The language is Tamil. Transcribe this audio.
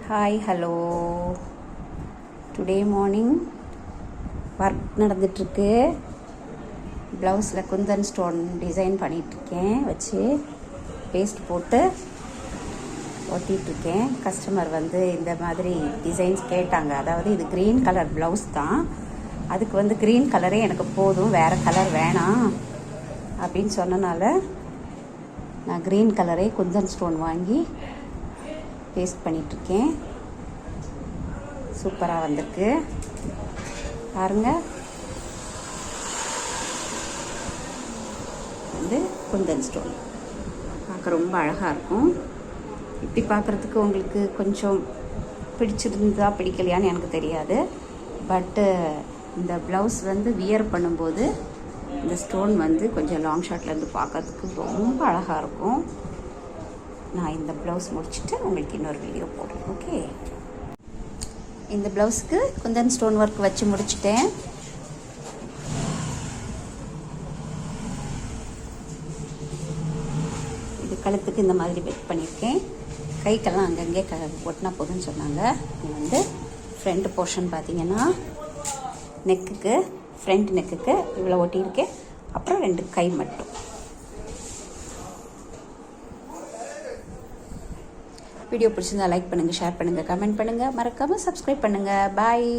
Hi hello. Today morning work நடந்துகிட்ருக்கு. ப்ளவுஸில் குந்தன் ஸ்டோன் டிசைன் பண்ணிகிட்ருக்கேன். வச்சு பேஸ்ட் போட்டு ஒட்டிகிட்ருக்கேன். கஸ்டமர் வந்து இந்த மாதிரி டிசைன்ஸ் கேட்டாங்க. அதாவது இது க்ரீன் கலர் ப்ளவுஸ் தான். அதுக்கு வந்து க்ரீன் கலரே எனக்கு போதும், வேறு கலர் வேணாம் அப்படின்னு சொன்னனால நான் க்ரீன் கலரே குந்தன் ஸ்டோன் வாங்கி பேஸ்ட் பண்ணிகிட்ருக்கேன். சூப்பராக வந்திருக்கு பாருங்கள். வந்து குந்தன் ஸ்டோன் பார்க்க ரொம்ப அழகாக இருக்கும். இப்படி பார்க்குறதுக்கு உங்களுக்கு கொஞ்சம் பிடிச்சிருந்தா பிடிக்கலையான்னு எனக்கு தெரியாது. பட்டு இந்த ப்ளவுஸ் வந்து வியர் பண்ணும்போது இந்த ஸ்டோன் வந்து கொஞ்சம் லாங் ஷார்ட்லேருந்து பார்க்கறதுக்கு ரொம்ப அழகாக இருக்கும். நான் இந்த ப்ளவுஸ் முடிச்சுட்டு உங்களுக்கு இன்னொரு வீடியோ போடுறேன். ஓகே, இந்த ப்ளவுஸுக்கு குந்தன் ஸ்டோன் ஒர்க் வச்சு முடிச்சிட்டேன். இது கழுத்துக்கு இந்த மாதிரி வெட் பண்ணியிருக்கேன். கைக்கெல்லாம் அங்கங்கே ஒட்டினா போதுன்னு சொன்னாங்க. இது வந்து ஃப்ரண்ட் போர்ஷன் பார்த்தீங்கன்னா நெக்குக்கு, ஃப்ரண்ட் நெக்குக்கு இவ்வளோ ஒட்டியிருக்கேன். அப்புறம் 2 கை மட்டும். வீடியோ பிடிச்சிருந்தா லைக் பண்ணுங்கள், ஷேர் பண்ணுங்கள், கமெண்ட் பண்ணுங்கள், மறக்காமல் சப்ஸ்கிரைப் பண்ணுங்கள். பாய்.